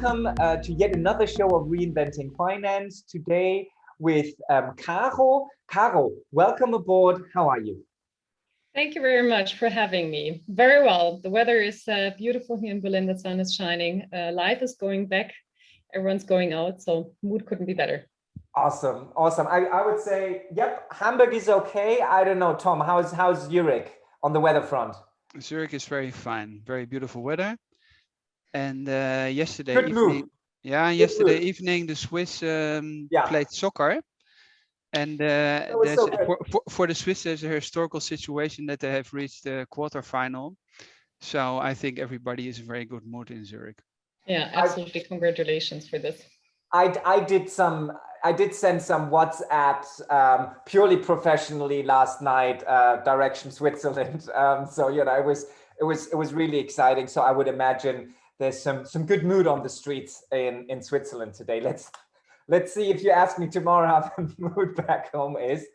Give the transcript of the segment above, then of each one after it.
welcome to yet another show of Reinventing Finance. Today with Caro. Caro, welcome aboard. How are you? Thank you very much for having me. Very well. The weather is beautiful here in Berlin. The sun is shining. Life is going back. Everyone's going out. So mood couldn't be better. Awesome. Awesome. I would say, yep, Hamburg is okay. I don't know, Tom, how's Zurich on the weather front? Zurich is very fine. Very beautiful weather. And yesterday Good evening, move. yesterday evening, the Swiss played soccer. And for the Swiss, there's a historical situation that they have reached the quarterfinal. So I think everybody is in very good mood in Zurich. Yeah, absolutely. Congratulations for this. I did send some WhatsApps purely professionally last night, direction Switzerland. So it was really exciting. So I would imagine there's some good mood on the streets in Switzerland today. Let's see if you ask me tomorrow how the mood back home is,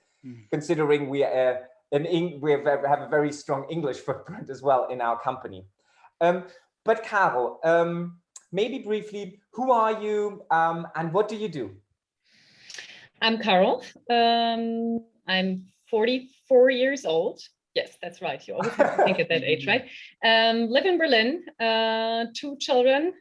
considering we have a very strong English footprint as well in our company. But Caro, maybe briefly, who are you and what do you do? I'm Carol. I'm 44 years old. Yes, that's right. You always have to think at that age, right? Live in Berlin, 2 children.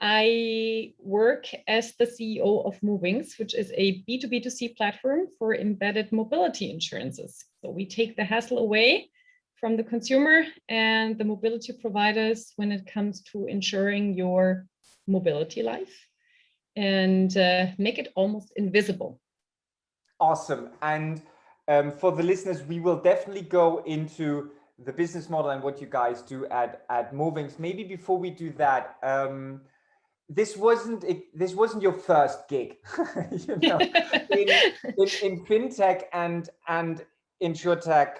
I work as the CEO of Movinx, which is a B2B2C platform for embedded mobility insurances. So we take the hassle away from the consumer and the mobility providers when it comes to ensuring your mobility life and make it almost invisible. Awesome. And for the listeners, we will definitely go into the business model and what you guys do at Movinx. Maybe before we do that, this wasn't your first gig, in fintech and insurtech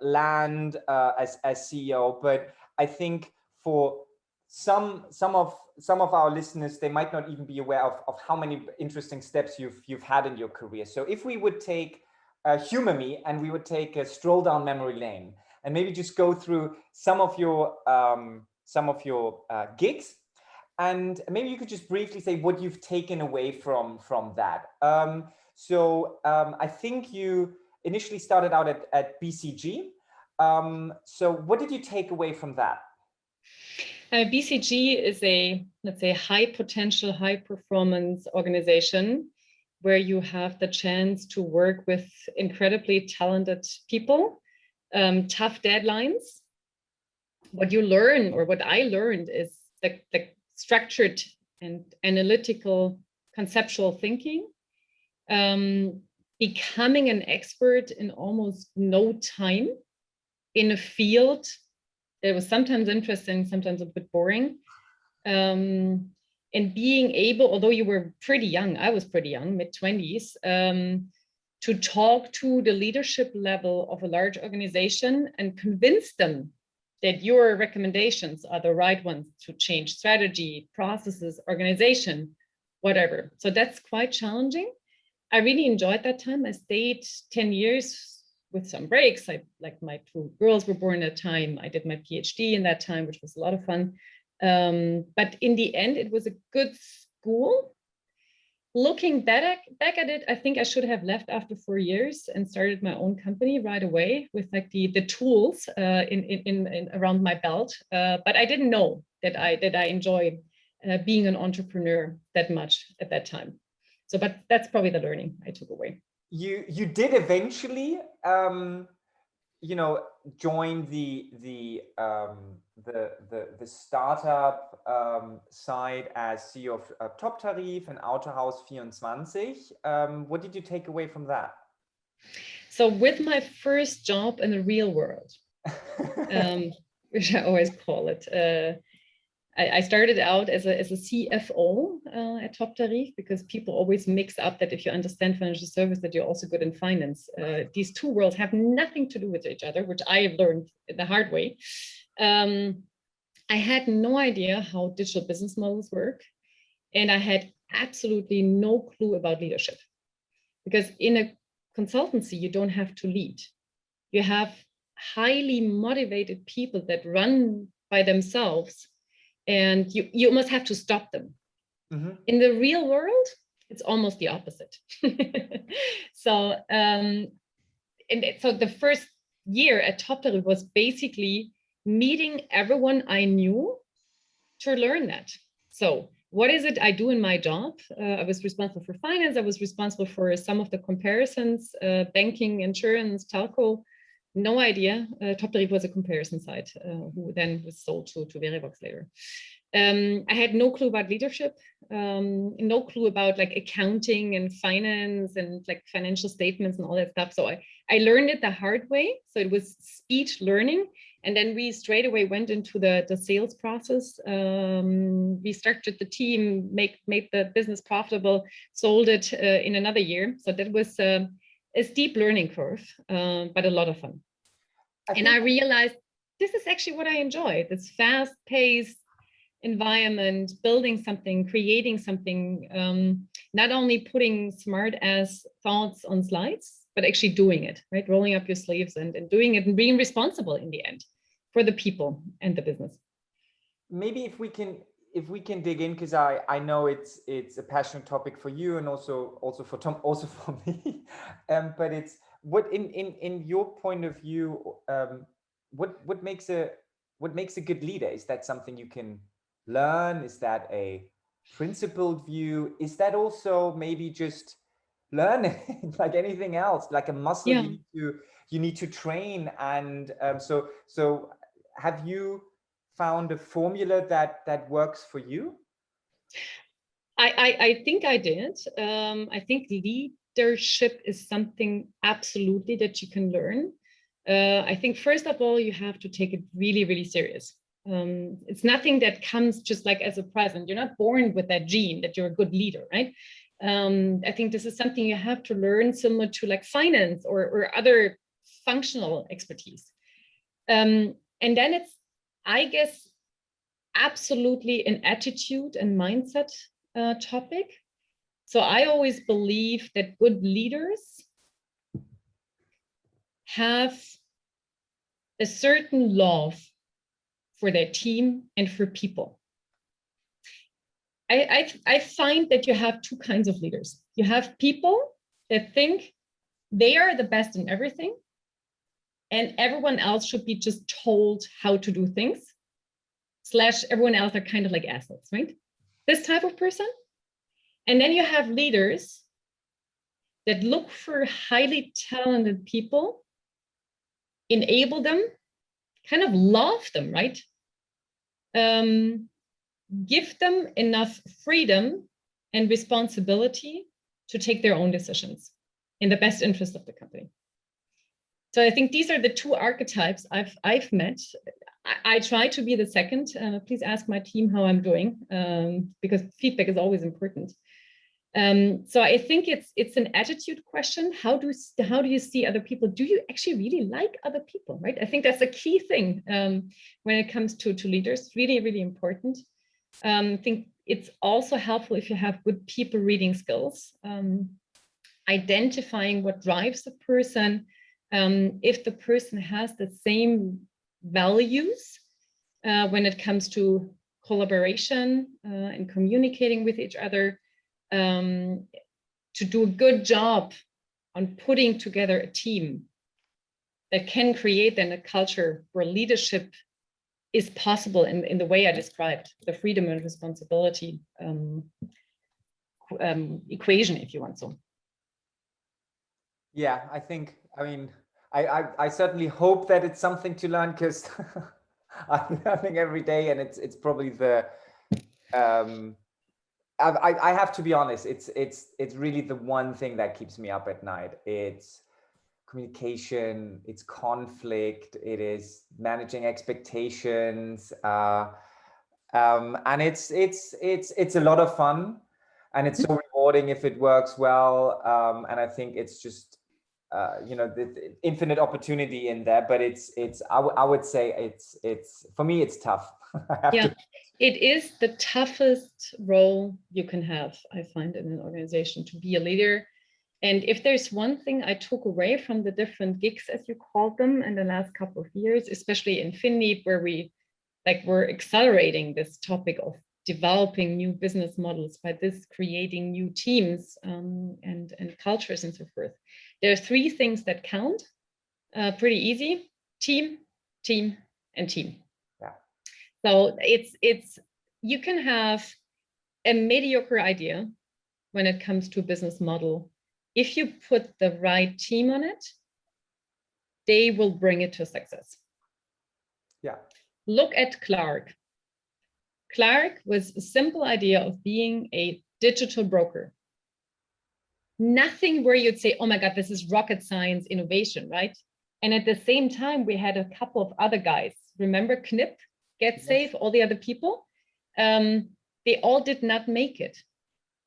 land as CEO. But I think for some of our listeners, they might not even be aware of how many interesting steps you've had in your career. So if we would take humor me and we would take a stroll down memory lane and maybe just go through some of your gigs, and maybe you could just briefly say what you've taken away from that. So I think you initially started out at BCG. So what did you take away from that? BCG is a, let's say, high potential, high performance organization where you have the chance to work with incredibly talented people, tough deadlines. What you learn, or what I learned, is the structured and analytical conceptual thinking, becoming an expert in almost no time in a field that was sometimes interesting, sometimes a bit boring. And being able, although you were pretty young, I was pretty young, mid-20s, to talk to the leadership level of a large organization and convince them that your recommendations are the right ones to change strategy, processes, organization, whatever. So that's quite challenging. I really enjoyed that time. I stayed 10 years with some breaks. My 2 girls were born at that time. I did my PhD in that time, which was a lot of fun. But in the end, it was a good school. Looking back at it, I think I should have left after 4 years and started my own company right away with the tools in around my belt. But I didn't know that I enjoy being an entrepreneur that much at that time. So, but that's probably the learning I took away. You did eventually, join the startup side as CEO of Top Tarif and Autohaus 24. What did you take away from that? So with my first job in the real world, which I always call it, I started out as a CFO at Top Tarif, because people always mix up that if you understand financial service, that you're also good in finance. These 2 worlds have nothing to do with each other, which I have learned the hard way. I had no idea how digital business models work, and I had absolutely no clue about leadership. Because in a consultancy, you don't have to lead. You have highly motivated people that run by themselves and you almost have to stop them. Mm-hmm. In the real world, it's almost the opposite. So the first year at Topter was basically meeting everyone I knew to learn that. So what is it I do in my job? I was responsible for finance. I was responsible for some of the comparisons, banking, insurance, telco. No idea. Topter was a comparison site who then was sold to Verivox later. I had no clue about leadership, no clue about like accounting and finance and like financial statements and all that stuff. So I learned it the hard way. So it was speed learning. And then we straight away went into the sales process. We structured the team, made the business profitable, sold it in another year. So that was a steep learning curve, but a lot of fun. I realized this is actually what I enjoy, this fast-paced environment, building something, creating something, not only putting smart as thoughts on slides, but actually doing it, right? Rolling up your sleeves and doing it and being responsible in the end for the people and the business. Maybe if we can dig in, because I know it's a passionate topic for you and also for Tom, also for me. But it's what in your point of view, what makes a good leader? Is that something you can learn? Is that a principled view? Is that also maybe just learning like anything else, like a muscle you need to train? And so have you found a formula that works for you? I think I did. I think leadership is something absolutely that you can learn. I think first of all, you have to take it really, really serious. It's nothing that comes just like as a present. You're not born with that gene that you're a good leader, right? I think this is something you have to learn, similar to like finance or other functional expertise. And then it's, I guess, absolutely an attitude and mindset topic. So I always believe that good leaders have a certain love for their team and for people. I find that you have two kinds of leaders. You have people that think they are the best in everything, and everyone else should be just told how to do things, / everyone else are kind of like assets, right? This type of person. And then you have leaders that look for highly talented people, enable them, kind of love them, right? Give them enough freedom and responsibility to take their own decisions in the best interest of the company. So I think these are the two archetypes I've met. I try to be the second. Please ask my team how I'm doing, because feedback is always important. So I think it's an attitude question. How do you see other people? Do you actually really like other people, right? I think that's a key thing when it comes to leaders. Really, really important. I think it's also helpful if you have good people reading skills, identifying what drives the person. If the person has the same values when it comes to collaboration and communicating with each other, to do a good job on putting together a team that can create then a culture where leadership is possible in the way I described, the freedom and responsibility equation, if you want so. Yeah, I mean, I certainly hope that it's something to learn, because I'm learning every day, and it's probably the I have to be honest, it's really the one thing that keeps me up at night. It's communication, it's conflict, it is managing expectations, and it's a lot of fun, and it's so rewarding if it works well, and I think it's just the infinite opportunity in there, but I would say it's for me it's tough. Yeah, it is the toughest role you can have, I find, in an organization, to be a leader. And if there's one thing I took away from the different gigs, as you called them, in the last couple of years, especially in FinLead, where we like we're accelerating this topic of developing new business models by this creating new teams and cultures and so forth. There are 3 things that count, pretty easy: team, team, and team. Yeah. So it's you can have a mediocre idea when it comes to a business model. If you put the right team on it, they will bring it to success. Yeah. Look at Clark. Clark was a simple idea of being a digital broker. Nothing where you'd say, oh my God, this is rocket science innovation, right? And at the same time, we had a couple of other guys. Remember Knip, GetSafe, all the other people? They all did not make it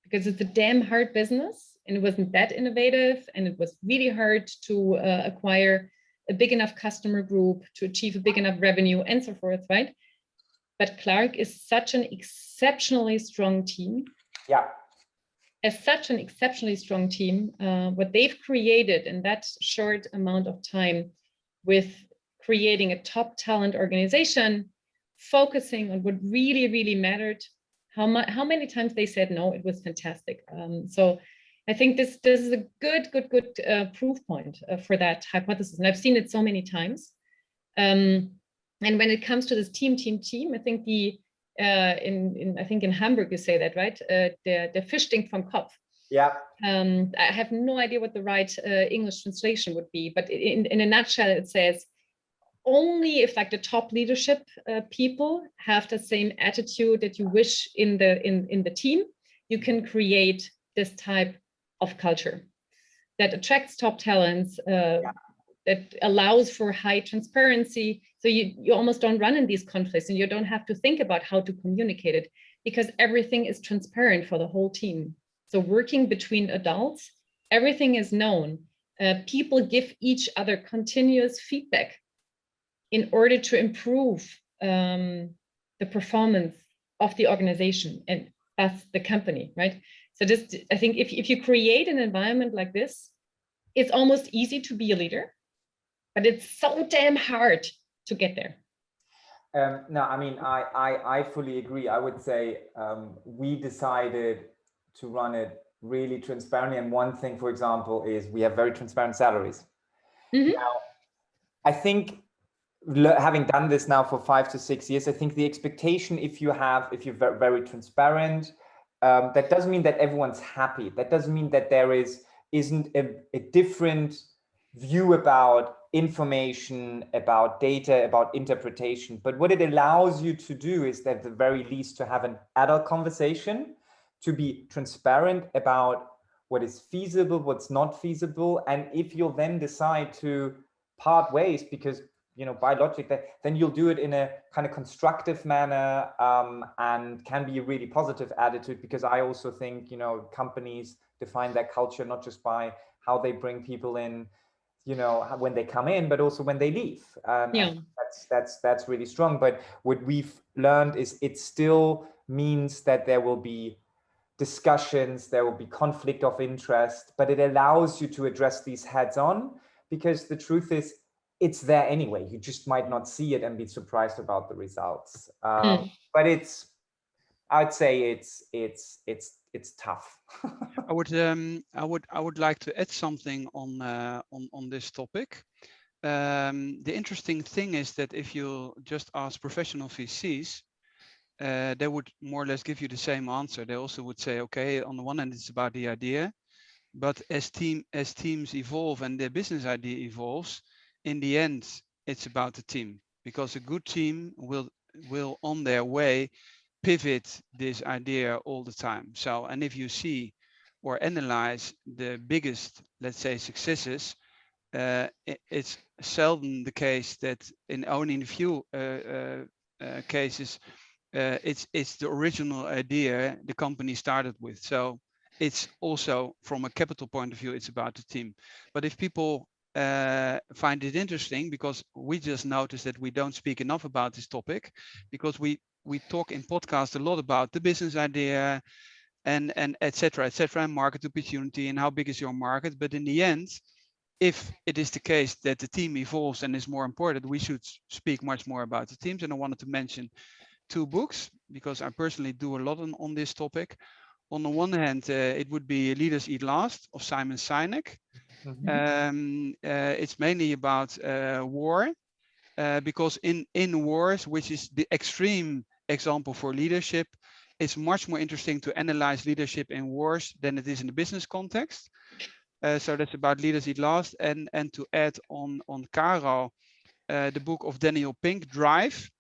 because it's a damn hard business and it wasn't that innovative and it was really hard to acquire a big enough customer group to achieve a big enough revenue and so forth, right? But Clark is such an exceptionally strong team. Yeah. As such an exceptionally strong team, what they've created in that short amount of time with creating a top talent organization, focusing on what really, really mattered, how many times they said no, it was fantastic. So I think this is a good proof point for that hypothesis. And I've seen it so many times. And when it comes to this team, I think I think in Hamburg you say that, right? Der Fischding vom Kopf. Yeah. I have no idea what the right English translation would be, but in a nutshell, it says only if like the top leadership people have the same attitude that you wish in the team, you can create this type of culture that attracts top talents. That allows for high transparency. So you almost don't run in these conflicts and you don't have to think about how to communicate it because everything is transparent for the whole team. So working between adults, everything is known. People give each other continuous feedback in order to improve the performance of the organization and thus the company, right? So just, I think if you create an environment like this, it's almost easy to be a leader. But it's so damn hard to get there. No, I mean, I fully agree. I would say we decided to run it really transparently. And one thing, for example, is we have very transparent salaries. Mm-hmm. Now, I think having done this now for 5 to 6 years, I think the expectation, if you're very transparent, that doesn't mean that everyone's happy. That doesn't mean that there isn't a different view about information, about data, about interpretation. But what it allows you to do is at the very least to have an adult conversation, to be transparent about what is feasible, what's not feasible. And if you'll then decide to part ways, because by logic, then you'll do it in a kind of constructive manner and can be a really positive attitude, because I also think, companies define their culture not just by how they bring people in, when they come in, but also when they leave. Yeah. That's really strong. But what we've learned is it still means that there will be discussions, there will be conflict of interest, but it allows you to address these heads on, because the truth is it's there anyway. You just might not see it and be surprised about the results. But I'd say it's tough. I would like to add something on this topic. The interesting thing is that if you just ask professional VCs, they would more or less give you the same answer. They also would say, okay, on the one hand, it's about the idea, but as teams evolve and their business idea evolves, in the end, it's about the team, because a good team will on their way pivot this idea all the time. So, and if you see or analyze the biggest, let's say, successes, it's seldom the case that in only a few cases, it's the original idea the company started with. So it's also, from a capital point of view, it's about the team. But if people find it interesting, because we just noticed that we don't speak enough about this topic, because we talk in podcast a lot about the business idea and et cetera, and market opportunity and how big is your market. But in the end, if it is the case that the team evolves and is more important, we should speak much more about the teams. And I wanted to mention 2 books because I personally do a lot on this topic. On the one hand, it would be Leaders Eat Last of Simon Sinek. It's mainly about war, because in wars, which is the extreme example for leadership, it's much more interesting to analyze leadership in wars than it is in the business context. So that's about Leaders Eat Last. And to add on Caro, the book of Daniel Pink, Drive.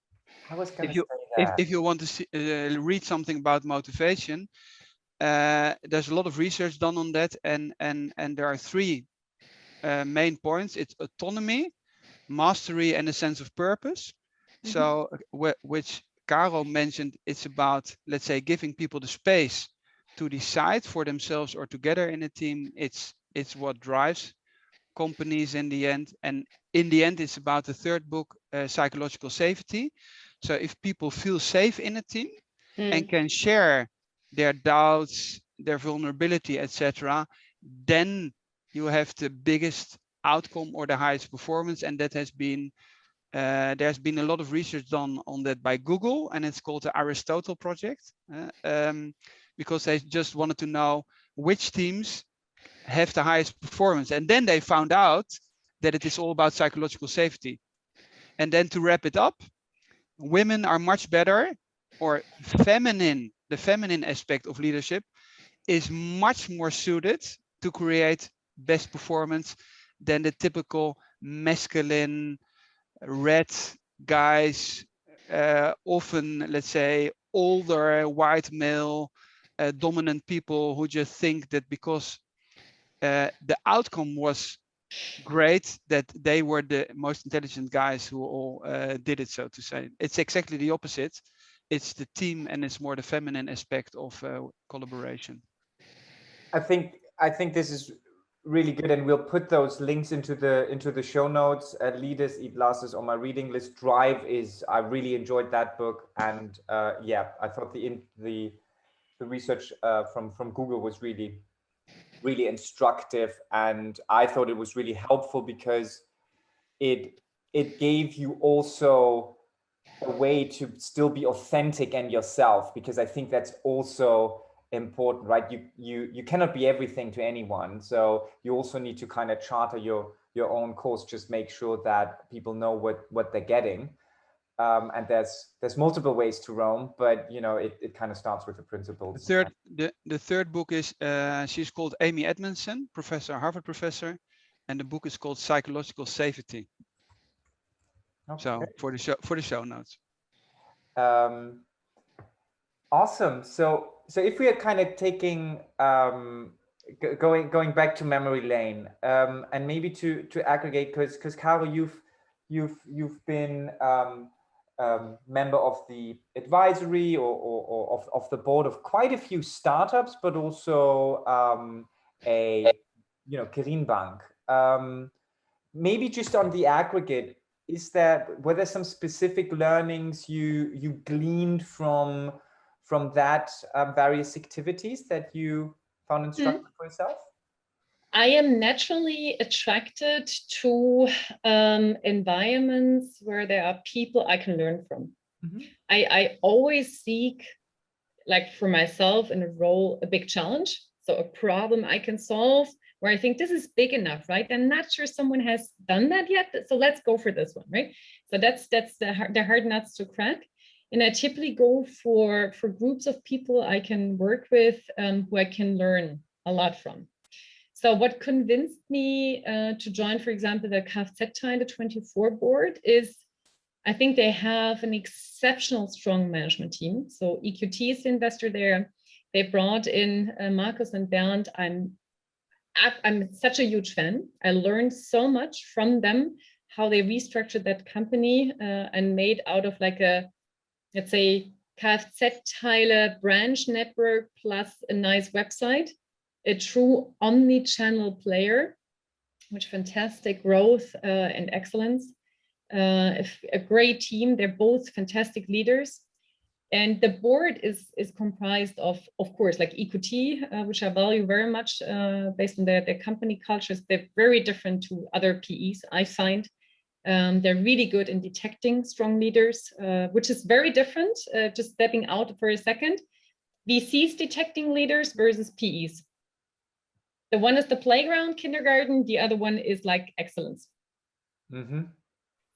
I was going to say that. If you want to read something about motivation, there's a lot of research done on that, and there are 3 main points. It's autonomy, mastery, and a sense of purpose. So which Caro mentioned, it's about, let's say, giving people the space to decide for themselves or together in a team. It's what drives companies in the end. And in the end, it's about the 3rd book, psychological safety. So if people feel safe in a team and can share their doubts, their vulnerability, etc., then you have the biggest outcome or the highest performance. And that has been, there's been a lot of research done on that by Google, and it's called the Aristotle Project, because they just wanted to know which teams have the highest performance. And then they found out that it is all about psychological safety. And then to wrap it up, women are much better, or feminine, the feminine aspect of leadership is much more suited to create best performance than the typical masculine, red guys, often, let's say, older, white male, dominant people who just think that because the outcome was great, that they were the most intelligent guys who all did it, so to say. It's exactly the opposite. It's the team, and it's more the feminine aspect of collaboration. I think this is really good, and we'll put those links into the show notes. Leaders Eat Last is on my reading list. Drive is, I really enjoyed that book, and yeah, I thought the research from Google was really instructive, and I thought it was really helpful because it gave you also a way to still be authentic and yourself, because I think that's also important, right? You cannot be everything to anyone, so you also need to kind of charter your own course. Just make sure that people know what they're getting, and there's multiple ways to roam, but you know, it kind of starts with the principles. The third book is, she's called Amy Edmondson, Harvard professor, and the book is called Psychological Safety. Okay. So for the show notes. Awesome. So if we are kind of taking going back to memory lane, and maybe to aggregate, because Caro, you've been member of the advisory or of the board of quite a few startups, but also a Carolin Bank. Maybe just on the aggregate, were there some specific learnings you gleaned from that various activities that you found instructive for yourself? I am naturally attracted to environments where there are people I can learn from. Mm-hmm. I always seek, like for myself in a role, a big challenge. So a problem I can solve where I think this is big enough, right? I'm not sure someone has done that yet, so let's go for this one, right? So that's the hard nuts to crack. And I typically go for groups of people I can work with, who I can learn a lot from. So what convinced me to join, for example, the Kfz-Teile 24 board is, I think they have an exceptional strong management team. So EQT is the investor there. They brought in Markus and Bernd. I'm such a huge fan. I learned so much from them, how they restructured that company and made out of like a, let's say, Kfz-Teile branch network plus a nice website, a true omni-channel player, which fantastic growth and excellence. A great team. They're both fantastic leaders. And the board is comprised of course, like EQT, which I value very much based on their company cultures. They're very different to other PEs I find. They're really good in detecting strong leaders, which is very different. Just stepping out for a second, VCs detecting leaders versus PEs. The one is the playground, kindergarten. The other one is like excellence. Mm-hmm.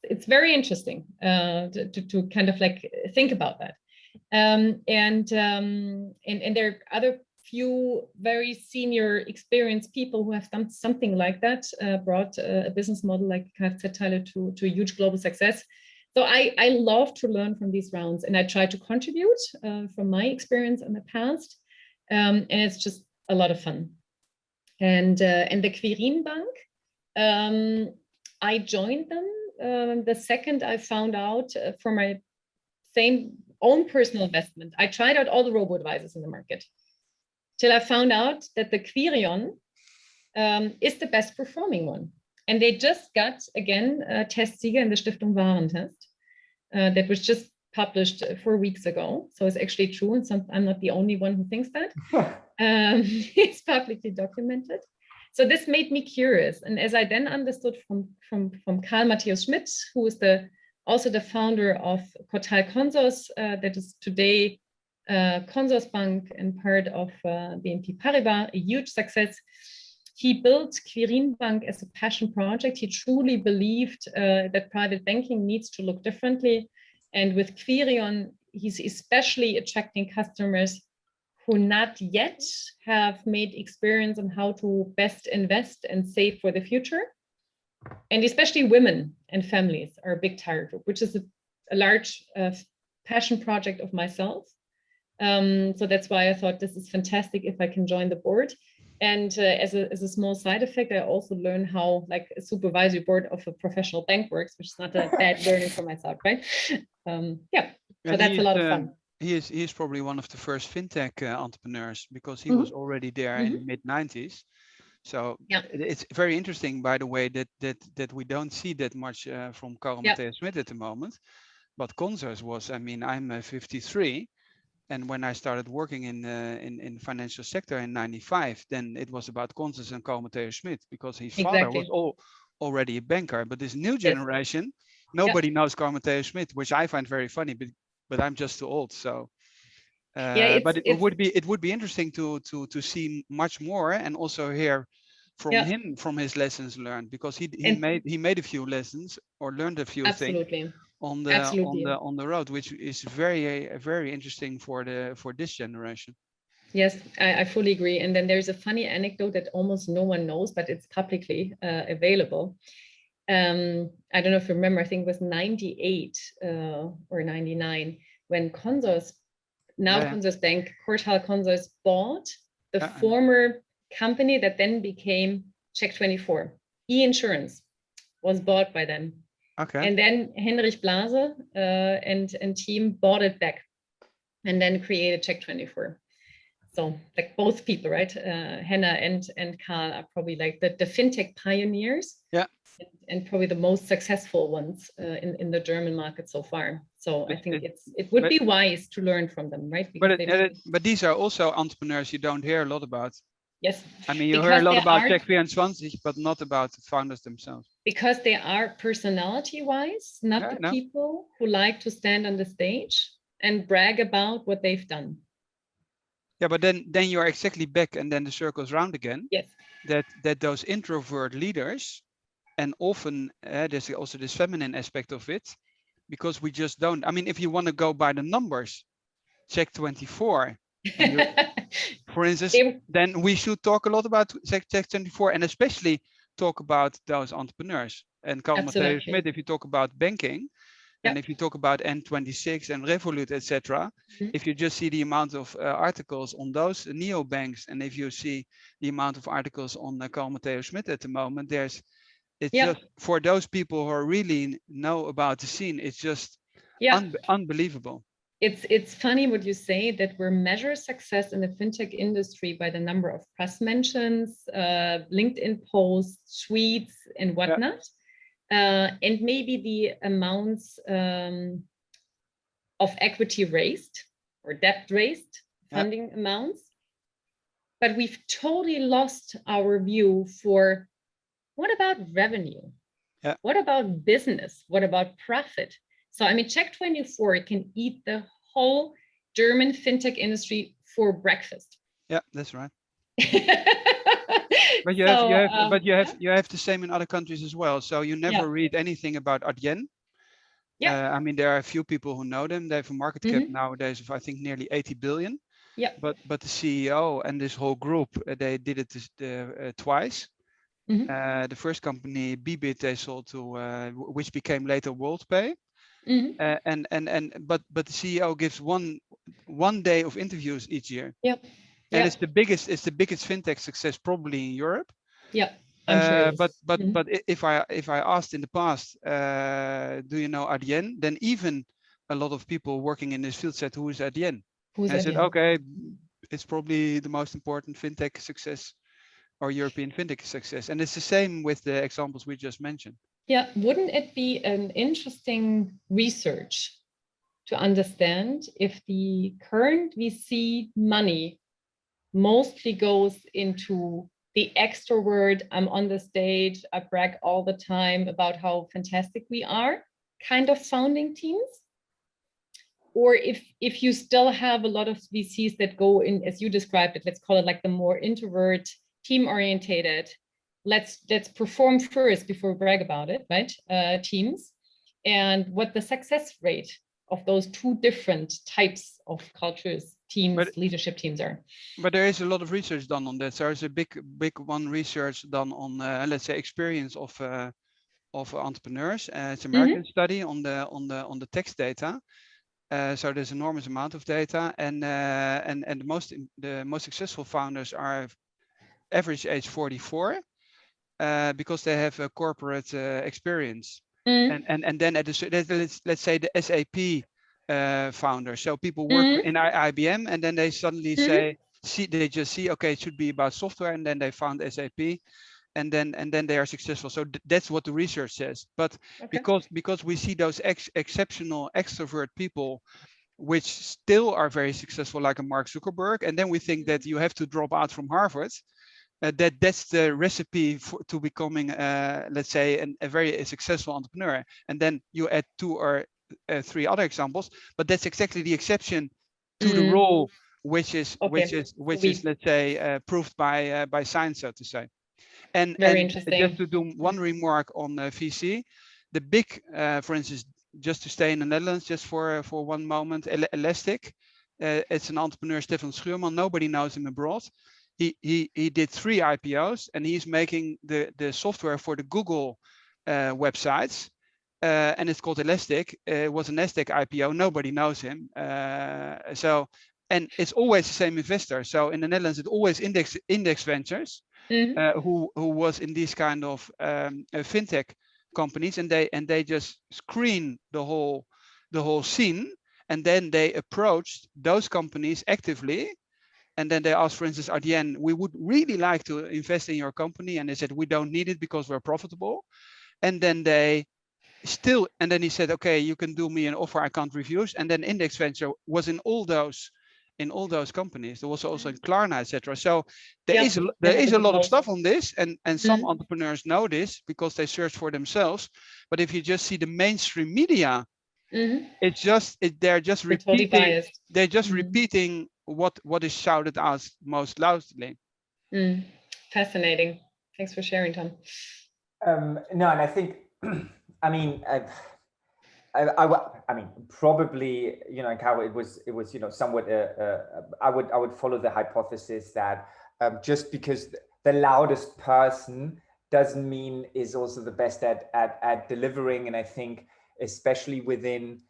It's very interesting to kind of like think about that. And there are other few very senior experienced people who have done something like that, brought a business model like Kfz-Teile to a huge global success. So I love to learn from these rounds, and I try to contribute from my experience in the past, and it's just a lot of fun. And the Quirin Bank, I joined them the second I found out for my own personal investment. I tried out all the robo-advisors in the market till I found out that the Quirion is the best performing one. And they just got, again, a Testsieger in the Stiftung Warentest that was just published 4 weeks ago. So it's actually true, and I'm not the only one who thinks that. It's publicly documented. So this made me curious. And as I then understood from Karl Matthäus Schmidt, who is also the founder of Portal Consors, that is today Consorsbank and part of BNP Paribas, a huge success. He built Quirin Bank as a passion project. He truly believed that private banking needs to look differently. And with Quirion, he's especially attracting customers who not yet have made experience on how to best invest and save for the future. And especially women and families are a big target group, which is a large passion project of myself. So that's why I thought this is fantastic if I can join the board. And as a small side effect, I also learn how like a supervisory board of a professional bank works, which is not a bad learning for myself, right? Yeah, so that's a lot of fun. He is probably one of the first fintech entrepreneurs, because he was already there in the mid-90s. So it's very interesting, by the way, that we don't see that much from Carl Matthäus Schmidt at the moment. But Consors was, I mean, I'm 53. And when I started working in the financial sector in '95, then it was about Consors and Carl Matthäus Schmidt, because his father was already a banker. But this new generation, nobody knows Carl Matthäus Schmidt, which I find very funny. But I'm just too old. So, but it would be interesting to see much more, and also hear from him, from his lessons learned, because he made a few lessons, or learned a few things on the road, which is very interesting for this generation. Yes, I fully agree. And then there's a funny anecdote that almost no one knows, but it's publicly available. I don't know if you remember, I think it was 98 or 99 when Consors, Consors Bank, Portal Consors, bought the former company that then became Check24. E-insurance was bought by them. Okay. And then Henrich Blase and team bought it back and then created Check24. So like both people, right? Henna and Karl are probably like the fintech pioneers. Yeah. And probably the most successful ones in the German market so far. So I think it would be wise to learn from them, right? But these are also entrepreneurs you don't hear a lot about. Yes. I mean, you hear a lot about Check24, but not about the founders themselves. Because they are personality-wise, not the people who like to stand on the stage and brag about what they've done. Yeah, but then you're exactly back, and then the circle's round again. Yes. That those introvert leaders, and often there's also this feminine aspect of it, because we just don't. I mean, if you want to go by the numbers, Check24, for instance, then we should talk a lot about Check24, and especially talk about those entrepreneurs. And Carl Matthäus Schmidt, if you talk about banking, and if you talk about N26 and Revolut, etc., if you just see the amount of articles on those neobanks, and if you see the amount of articles on Carl Matthäus Schmidt at the moment, just for those people who really know about the scene, it's just unbelievable. It's funny what you say, that we measure success in the fintech industry by the number of press mentions, LinkedIn posts, tweets, and whatnot. And maybe the amounts of equity raised or debt raised, funding amounts. But we've totally lost our view for what about revenue? Yeah. What about business? What about profit? So, I mean, Check24 can eat the whole German fintech industry for breakfast. Yeah, that's right. But you have the same in other countries as well. So you never read anything about Adyen. Yeah. I mean, there are a few people who know them. They have a market cap nowadays of, I think, nearly 80 billion. Yeah. But the CEO and this whole group, they did it twice. The first company, Bibit, they sold to, which became later WorldPay. But the CEO gives one day of interviews each year. Yep. And it's the biggest fintech success probably in Europe. Yeah. I'm sure. But if I asked in the past, do you know Adyen? Then even a lot of people working in this field said, who is Adyen? I said, okay, it's probably the most important fintech success or European fintech success. And it's the same with the examples we just mentioned. Yeah, wouldn't it be an interesting research to understand if the current VC money mostly goes into the extrovert, I'm on the stage, I brag all the time about how fantastic we are, kind of founding teams? Or if you still have a lot of VCs that go in, as you described it, let's call it like the more introvert, team-orientated, let's perform first before we brag about it, right? Teams, and what the success rate of those two different types of cultures, teams, leadership teams are. But there is a lot of research done on that. So there's a big one research done on, let's say, experience of entrepreneurs. It's an American study on the text data. So there's enormous amount of data, and the most successful founders are average age 44 because they have a corporate experience. And then let's say the SAP founder. So people work in IBM, and then they suddenly they just see, okay, it should be about software, and then they found SAP, and then they are successful. So that's what the research says. But because we see those exceptional extrovert people, which still are very successful, like a Mark Zuckerberg, and then we think that you have to drop out from Harvard. That's the recipe to becoming, let's say, a very successful entrepreneur. And then you add 2 or 3 other examples, but that's exactly the exception to the rule, which is let's say proved by science, so to say. And just to do one remark on VC, the big, for instance, just to stay in the Netherlands, just for one moment, Elastic, it's an entrepreneur, Stefan Schuurman. Nobody knows him abroad. He did 3 IPOs, and he's making the software for the Google websites, and it's called Elastic. It was a Nasdaq IPO. Nobody knows him. And it's always the same investor. So in the Netherlands, it's always Index Ventures, who was in these kind of fintech companies, and they just screen the whole scene, and then they approached those companies actively. And then they asked, for instance, Adyen, we would really like to invest in your company. And they said, we don't need it because we're profitable. And then then he said, okay, you can do me an offer, I can't refuse. And then Index Venture was in all those companies. There was also in Klarna, etc. So there is a lot of stuff on this, and some entrepreneurs know this because they search for themselves. But if you just see the mainstream media, it's just they're just repeating. Totally they're just repeating what is shouted out most loudly. Fascinating. Thanks for sharing, Tom. No, and I think, I mean, I mean, probably, Carol, it was, somewhat. I would follow the hypothesis that just because the loudest person doesn't mean is also the best at delivering, and I think especially within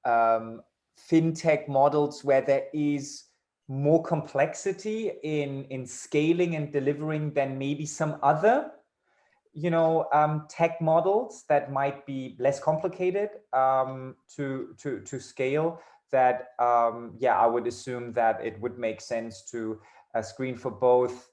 fintech models where there is more complexity in scaling and delivering than maybe some other tech models that might be less complicated to scale, that I would assume that it would make sense to screen for both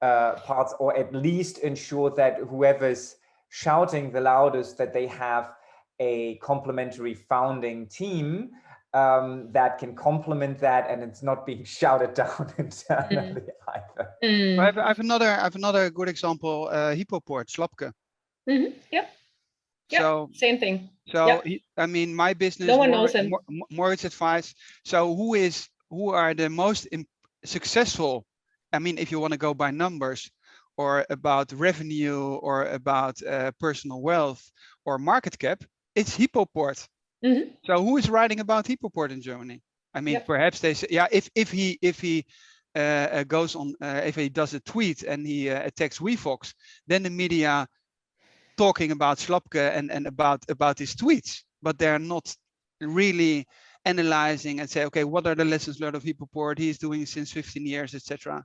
parts, or at least ensure that whoever's shouting the loudest, that they have a complementary founding team that can complement that, and it's not being shouted down internally either. I have another good example. Hypoport, Slapke. Yep. So same thing. So I mean, my business, no one knows him. Mortgage advice. So who are the most successful? I mean, if you want to go by numbers, or about revenue, or about personal wealth, or market cap, it's Hypoport. So who is writing about Hypoport in Germany? I mean, perhaps they say, yeah, if he goes on, if he does a tweet and he attacks Wefox, then the media talking about Slapke and about his tweets, but they're not really analyzing and say, okay, what are the lessons learned of Hypoport? He's doing since 15 years, etc.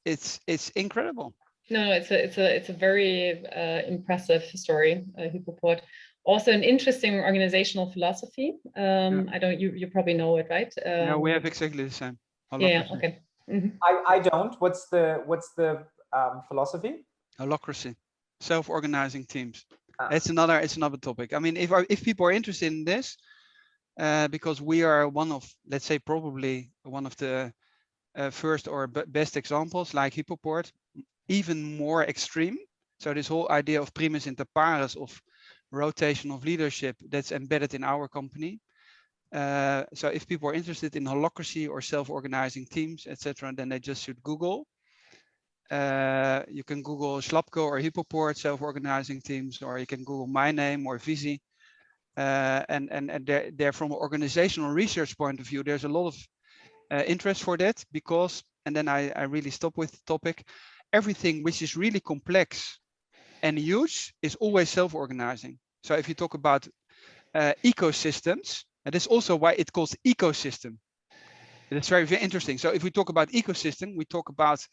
It's incredible. No, it's a very impressive story, Hypoport. Also an interesting organizational philosophy. I don't, you probably know it, right? Yeah, we have exactly the same. Yeah, okay. I don't. What's the philosophy? Holacracy, self-organizing teams. It's another topic. I mean, if people are interested in this, because we are one of, let's say, probably one of the first or best examples, like Hypoport, even more extreme. So this whole idea of primus inter pares, of rotation of leadership, that's embedded in our company. So if people are interested in holacracy or self-organizing teams, etc., then they just should Google. You can Google Slapke or Hypoport self-organizing teams, or you can Google my name or Visi. And they're from an organizational research point of view, there's a lot of interest for that, because, and then I really stop with the topic, everything which is really complex and huge is always self-organizing. So if you talk about ecosystems, and that's also why it calls ecosystem. That's very, very interesting. So if we talk about ecosystem, we talk about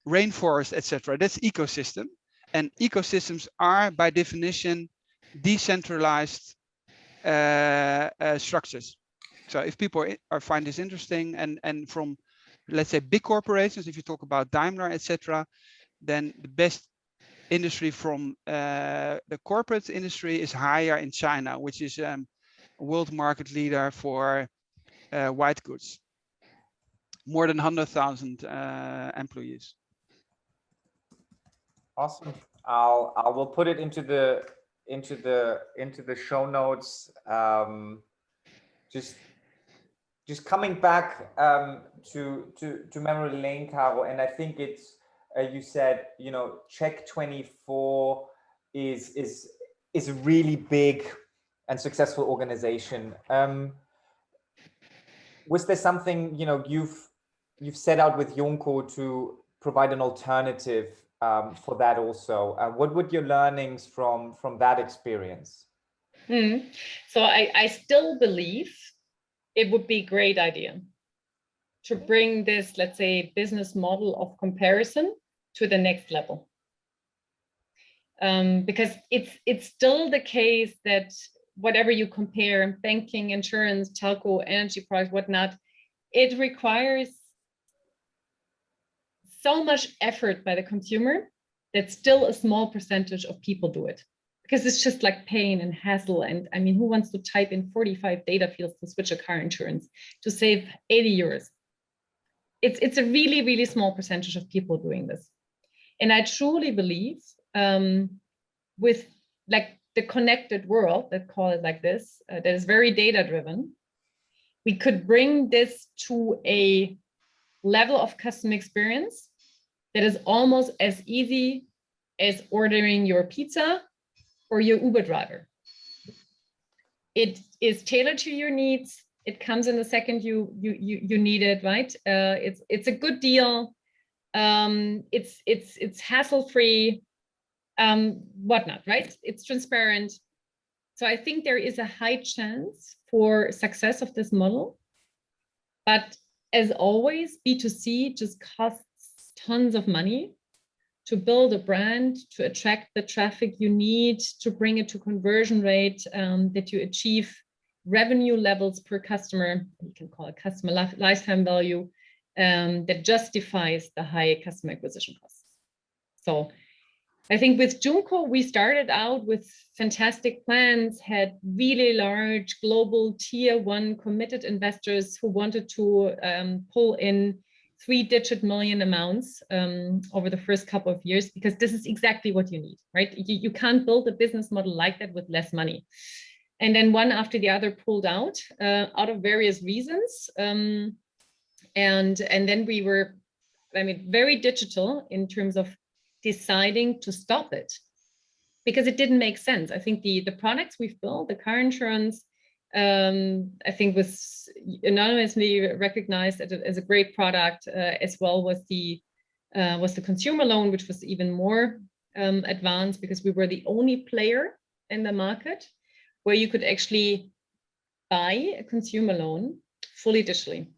rainforest, etc. That's ecosystem, and ecosystems are by definition decentralized structures. So if people find this interesting, and from, let's say, big corporations, if you talk about Daimler, etc., then the best industry from the corporate industry is higher in China, which is a world market leader for white goods, more than 100,000 employees. Awesome. I will put it into the show notes. Just coming back to memory lane, Caro, and I think it's you said, you know, Check 24 is a really big and successful organization. Was there something, you know, you've set out with Junko to provide an alternative for that also? What would your learnings from that experience? So I still believe it would be a great idea to bring this, let's say, business model of comparison to the next level. Because it's still the case that whatever you compare, banking, insurance, telco, energy price, whatnot, it requires so much effort by the consumer that still a small percentage of people do it. Because it's just like pain and hassle. And I mean, who wants to type in 45 data fields to switch a car insurance to save 80 euros? It's a really, really small percentage of people doing this. And I truly believe with like the connected world, let's call it like this, that is very data driven, we could bring this to a level of customer experience that is almost as easy as ordering your pizza or your Uber driver. It is tailored to your needs. It comes in the second you need it, right? It's a good deal. It's hassle-free, whatnot, right? It's transparent. So I think there is a high chance for success of this model. But as always, B2C just costs tons of money to build a brand, to attract the traffic you need, to bring it to conversion rate, that you achieve revenue levels per customer, you can call it customer lifetime value, that justifies the high customer acquisition costs. So I think with Junko, we started out with fantastic plans, had really large global tier 1 committed investors who wanted to pull in 3-digit million amounts over the first couple of years, because this is exactly what you need, right? You can't build a business model like that with less money. And then one after the other pulled out of various reasons. And then we were, very digital in terms of deciding to stop it, because it didn't make sense. I think the products we've built, the car insurance, I think was anonymously recognized as a great product, as well was the consumer loan, which was even more advanced, because we were the only player in the market where you could actually buy a consumer loan fully digitally.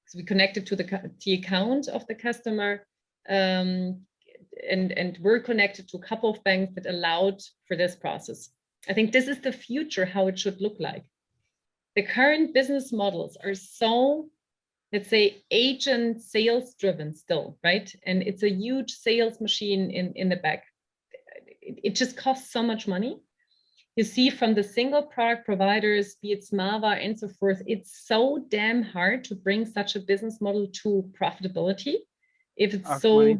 So we connected to the account of the customer, and we're connected to a couple of banks that allowed for this process. I think this is the future, how it should look like. The current business models are so, let's say, agent sales driven still, right? And it's a huge sales machine in the back. It just costs so much money. You see from the single product providers, be it Smava and so forth, it's so damn hard to bring such a business model to profitability if it's so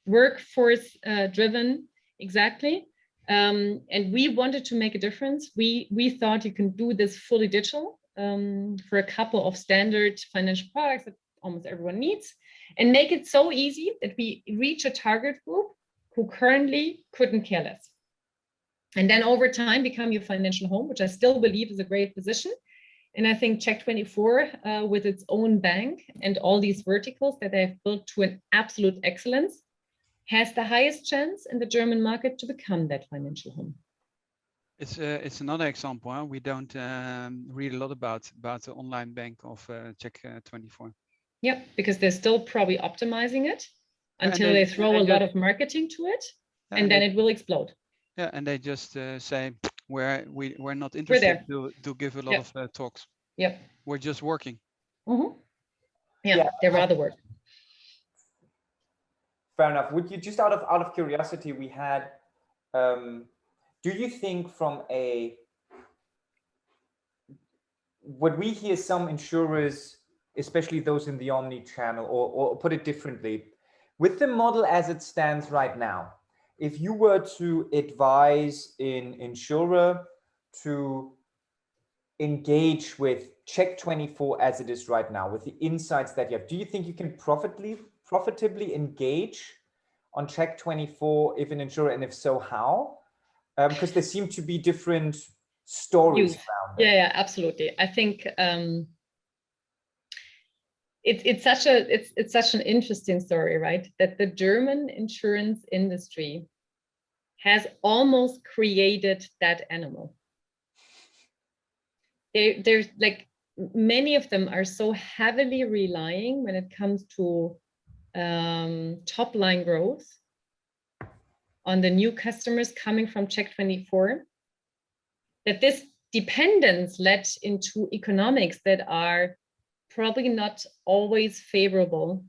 workforce driven. Exactly. And we wanted to make a difference. We thought you can do this fully digital for a couple of standard financial products that almost everyone needs, and make it so easy that we reach a target group who currently couldn't care less. And then over time become your financial home, which I still believe is a great position. And I think Check24 with its own bank and all these verticals that they have built to an absolute excellence has the highest chance in the German market to become that financial home. It's another example. Huh? We don't read a lot about the online bank of Check24. Yep, because they're still probably optimizing it until they throw a lot of marketing to it, and then it will explode. Yeah, and they just say we're not interested to give a lot of talks. Yep, we're just working. Mm-hmm. Yeah, they rather work. Fair enough. Would you, just out of curiosity, we had, do you think from what we hear some insurers, especially those in the omni-channel, or put it differently, with the model as it stands right now, if you were to advise an insurer to engage with Check24 as it is right now, with the insights that you have, do you think you can profitably engage on Check24 if an insurer, and if so, how? Because there seem to be different stories around it. Yeah, absolutely. I think it's such an interesting story, right? That the German insurance industry has almost created that animal. There's like many of them are so heavily relying when it comes to top line growth on the new customers coming from Check24, that this dependence led into economics that are probably not always favorable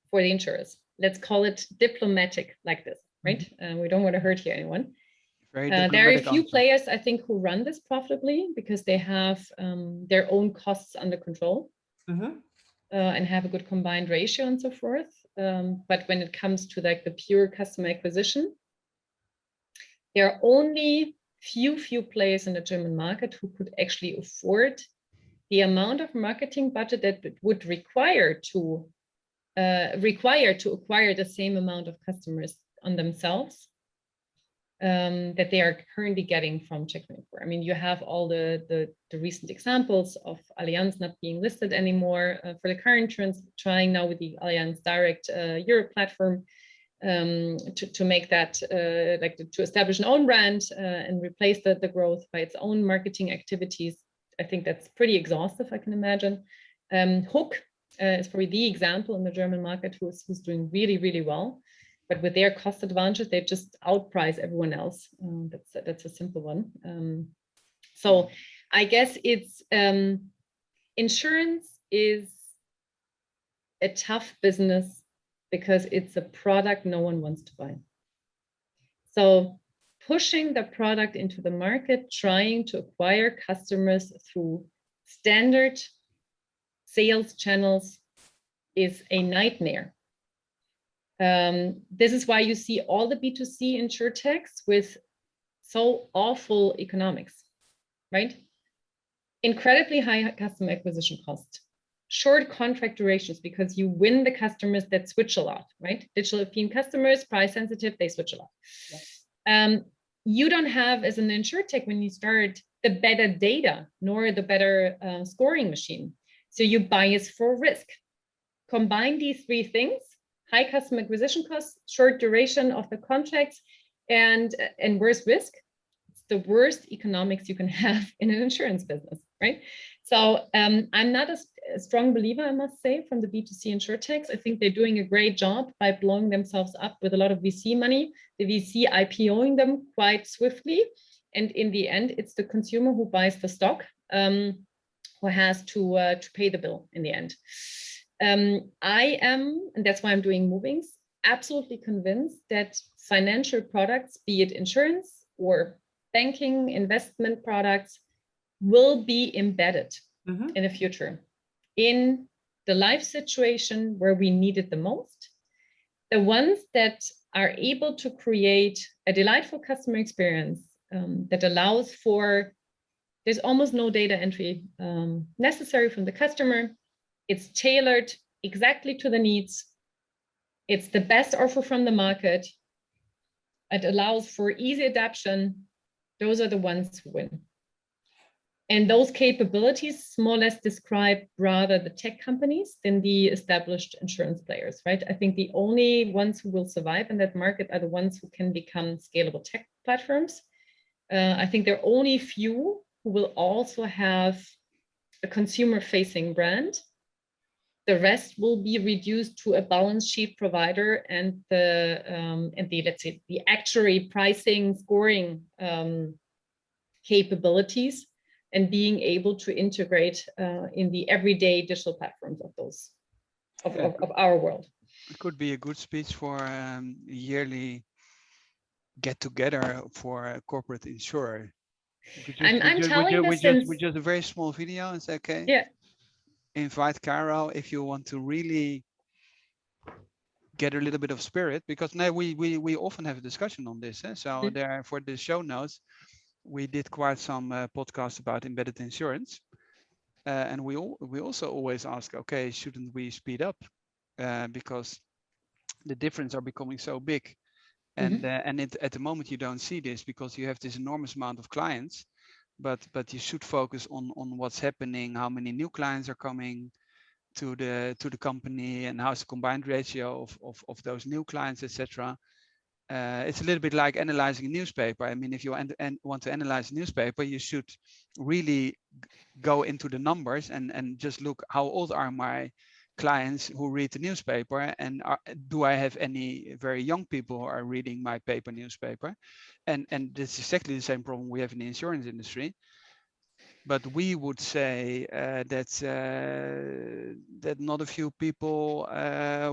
for the insurers. Let's call it diplomatic like this, right? We don't want to hurt here anyone. There are a few players, I think, who run this profitably because they have their own costs under control and have a good combined ratio and so forth. But when it comes to like the pure customer acquisition, there are only few players in the German market who could actually afford the amount of marketing budget that it would require to acquire the same amount of customers on themselves that they are currently getting from Check24. I mean, you have all the recent examples of Allianz not being listed anymore for the car insurance, trying now with the Allianz Direct Europe platform to make that to establish an own brand and replace the growth by its own marketing activities. I think that's pretty exhaustive, I can imagine. Hook is probably the example in the German market who's doing really, really well. But with their cost advantage, they just outprice everyone else. That's a simple one. So I guess it's insurance is a tough business because it's a product no one wants to buy. So pushing the product into the market, trying to acquire customers through standard sales channels is a nightmare. This is why you see all the B2C insurtechs with so awful economics, right? Incredibly high customer acquisition cost, short contract durations because you win the customers that switch a lot, right? Digital affine customers, price sensitive, they switch a lot. Yeah. You don't have, as an insurtech, when you start, the better data nor the better scoring machine. So you bias for risk. Combine these three things: high customer acquisition costs, short duration of the contracts, and worse risk. It's the worst economics you can have in an insurance business, right? So I'm not a strong believer, I must say, from the B2C insurtechs. I think they're doing a great job by blowing themselves up with a lot of VC money, the VC IPOing them quite swiftly. And in the end, it's the consumer who buys the stock, who has to pay the bill in the end. I am, and that's why I'm doing Movinx, absolutely convinced that financial products, be it insurance or banking, investment products, will be embedded in the future in the life situation where we need it the most. The ones that are able to create a delightful customer experience that allows for, there's almost no data entry necessary from the customer. It's tailored exactly to the needs. It's the best offer from the market. It allows for easy adaptation. Those are the ones who win. And those capabilities more or less describe rather the tech companies than the established insurance players, right? I think the only ones who will survive in that market are the ones who can become scalable tech platforms. I think there are only few who will also have a consumer-facing brand. The rest will be reduced to a balance sheet provider and the let's say the actuary pricing, scoring capabilities, and being able to integrate in the everyday digital platforms of those of our world. It could be a good speech for a yearly get together for a corporate insurer. I'm telling this since with just a very small video and say, okay, yeah, invite Carol if you want to really get a little bit of spirit, because now we often have a discussion on this. So there, for the show notes, we did quite some podcasts about embedded insurance, and we also always ask, okay, shouldn't we speed up because the difference are becoming so big, and at the moment you don't see this because you have this enormous amount of clients, but you should focus on what's happening, how many new clients are coming to the company, and how's the combined ratio of those new clients, etc. It's a little bit like analyzing a newspaper. I mean, if you want to analyze a newspaper, you should really go into the numbers and just look, how old are my clients who read the newspaper, and do I have any very young people who are reading my paper newspaper? And this is exactly the same problem we have in the insurance industry. But we would say that not a few people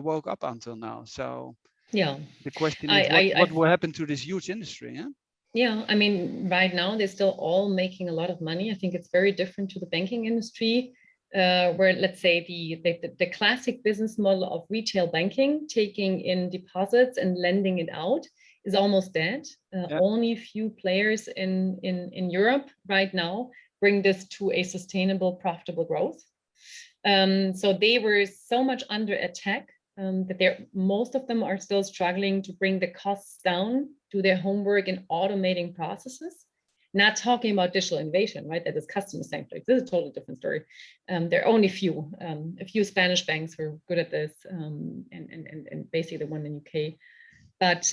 woke up until now. So yeah, the question is, what will happen to this huge industry? Yeah? Yeah, I mean, right now they're still all making a lot of money. I think it's very different to the banking industry, where, let's say, the classic business model of retail banking, taking in deposits and lending it out, is almost dead. Only a few players in Europe right now bring this to a sustainable, profitable growth. So they were so much under attack that most of them are still struggling to bring the costs down, do their homework in automating processes. Not talking about digital innovation, right? That is customer centric. This is a totally different story. There are only a few Spanish banks who are good at this, and basically the one in UK. But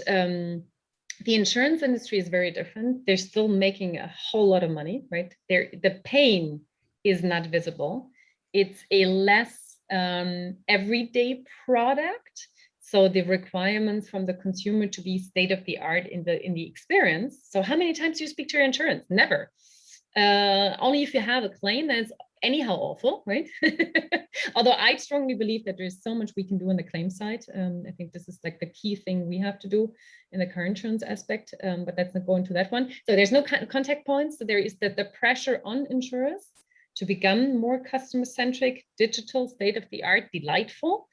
the insurance industry is very different. They're still making a whole lot of money, right? The pain is not visible. It's a less everyday product. So the requirements from the consumer to be state of the art in the experience. So how many times do you speak to your insurance? Never. Only if you have a claim, that's anyhow awful, right? Although I strongly believe that there's so much we can do on the claim side. I think this is like the key thing we have to do in the car insurance aspect, but let's not go into that one. So there's no contact points. So there is the pressure on insurers to become more customer-centric, digital, state-of-the-art, delightful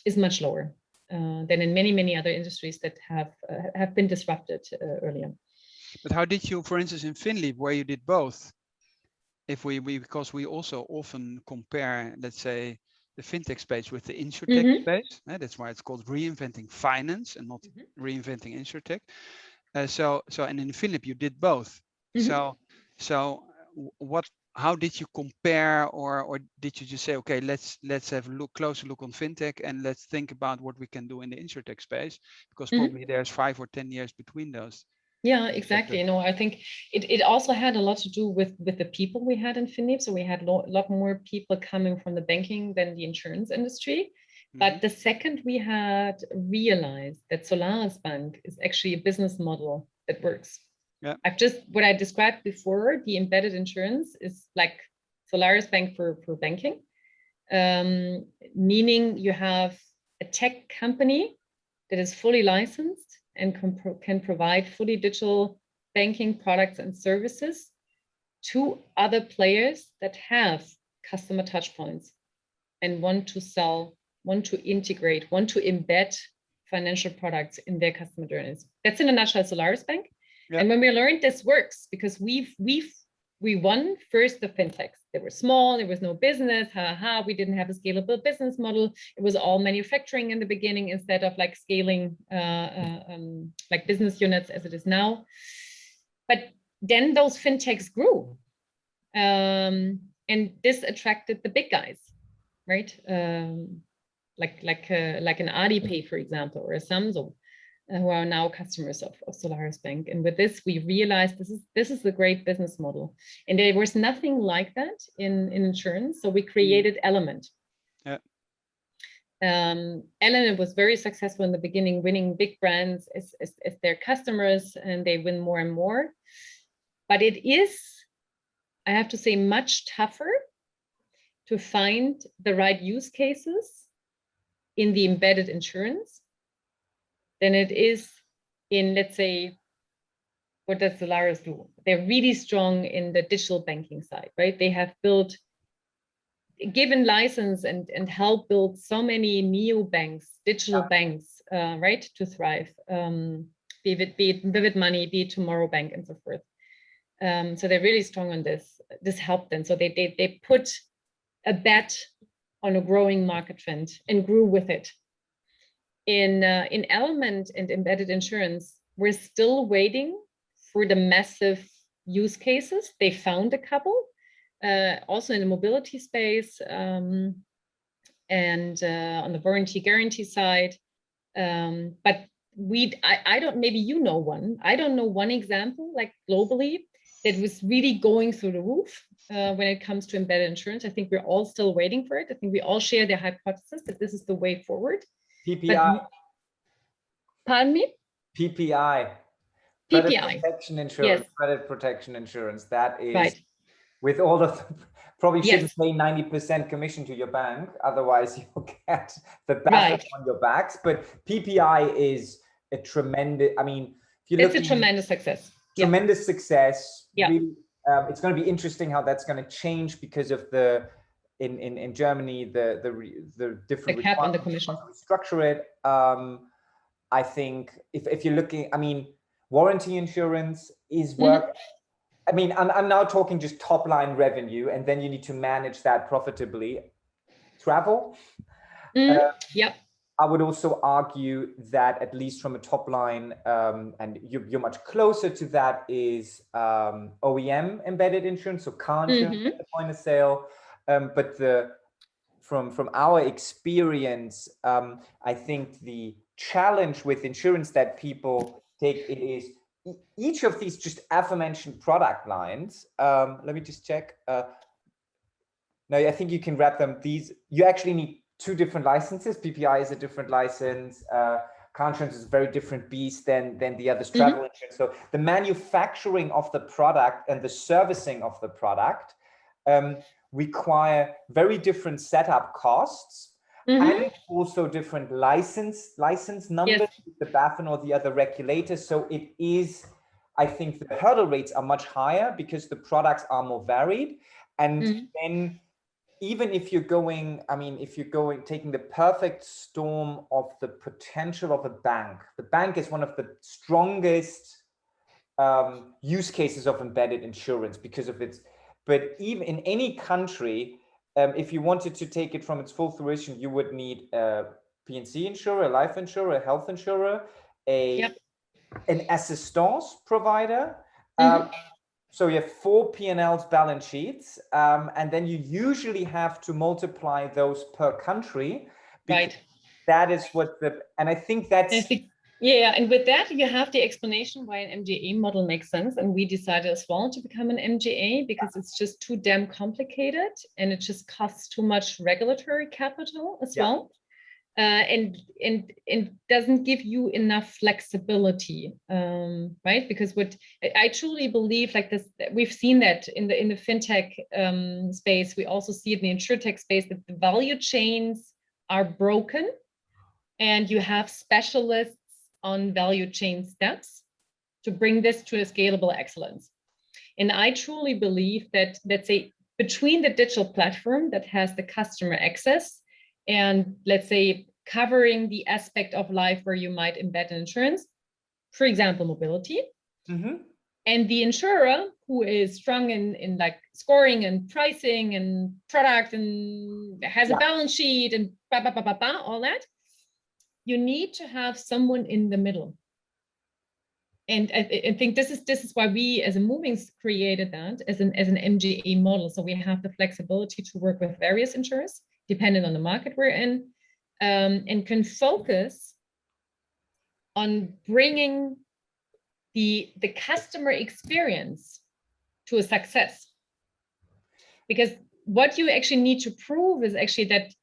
is much lower than in many, many other industries that have been disrupted earlier. But how did you, for instance, in Finland, where you did both, if because we also often compare, let's say, the fintech space with the insurtech space. That's why it's called Reinventing Finance and not Reinventing Insurtech. And in Finland, you did both. So how did you compare, or did you just say, okay, let's have a closer look on fintech and let's think about what we can do in the insurtech space, because probably there's 5 or 10 years between those. Yeah, exactly. No, I think it also had a lot to do with the people we had in Finland. So we had a lot more people coming from the banking than the insurance industry. But the second we had realized that Solaris Bank is actually a business model that works. Yeah. What I described before, the embedded insurance is like Solaris Bank for banking, meaning you have a tech company that is fully licensed and can provide fully digital banking products and services to other players that have customer touch points and want to sell, want to integrate, want to embed financial products in their customer journeys. That's in a nutshell Solaris Bank. Yeah. And when we learned this works, because we won first the fintechs. They were small, there was no business, we didn't have a scalable business model. It was all manufacturing in the beginning instead of like scaling like business units as it is now. But then those fintechs grew. And this attracted the big guys, right? Like an Alipay, for example, or a Samsung, who are now customers of Solaris Bank. And with this, we realized this is a great business model. And there was nothing like that in insurance. So we created Element. Yeah. Element was very successful in the beginning, winning big brands as their customers, and they win more and more. But it is, I have to say, much tougher to find the right use cases in the embedded insurance than it is in, let's say, what does Solaris do? They're really strong in the digital banking side, right? They have built, given license and helped build so many neobanks, digital banks, right, to thrive. Be it Vivid Money, be it Tomorrow Bank, and so forth. So they're really strong on this. This helped them. So they put a bet on a growing market trend and grew with it. In Element and embedded insurance, we're still waiting for the massive use cases. They found a couple, also in the mobility space, and on the warranty guarantee side. But I don't, maybe you know one. I don't know one example, like globally, that was really going through the roof when it comes to embedded insurance. I think we're all still waiting for it. I think we all share the hypothesis that this is the way forward. PPI. Pardon me? PPI. Credit protection insurance. Yes. Credit protection insurance. That is right. With all the probably shouldn't pay 90% commission to your bank, otherwise you'll get the back on your backs. But PPI is a tremendous. I mean, if you look, it's a tremendous success. Tremendous success. Yeah. Really, it's going to be interesting how that's going to change because of the. In Germany, the different the cap on the commission. Structure it. I think if you're looking, I mean, warranty insurance is work. I mean, I'm now talking just top line revenue, and then you need to manage that profitably. Travel. Yep. I would also argue that at least from a top line, and you're much closer to that, is OEM embedded insurance, so car insurance at the point of sale. But from our experience, I think the challenge with insurance that people take, it is each of these just aforementioned product lines. Let me just check. No, I think you can wrap them. You actually need 2 different licenses. PPI is a different license. Car insurance is a very different beast than the others. Travel insurance. So the manufacturing of the product and the servicing of the product require very different setup costs and also different license numbers, the BaFin or the other regulators. So it is, I think the hurdle rates are much higher because the products are more varied. And then even if you're going, taking the perfect storm of the potential of a bank, the bank is one of the strongest use cases of embedded insurance because of its, but even in any country, if you wanted to take it from its full fruition, you would need a P&C insurer, a life insurer, a health insurer, an assistance provider. So you have 4 P&Ls balance sheets, and then you usually have to multiply those per country. Right. That is what and I think that's... Yeah, and with that, you have the explanation why an MGA model makes sense. And we decided as well to become an MGA because it's just too damn complicated and it just costs too much regulatory capital as well. And doesn't give you enough flexibility, right? Because what I truly believe, like this, we've seen that in the fintech space. We also see it in the insurtech space that the value chains are broken, and you have specialists on value chain steps to bring this to a scalable excellence. And I truly believe that, let's say, between the digital platform that has the customer access and, let's say, covering the aspect of life where you might embed an insurance, for example, mobility, and the insurer who is strong in like scoring and pricing and product and has a balance sheet and all that, you need to have someone in the middle. And I think this is why we as a Movinx created that as an MGA model. So we have the flexibility to work with various insurers, depending on the market we're in, and can focus on bringing the customer experience to a success. Because what you actually need to prove is actually that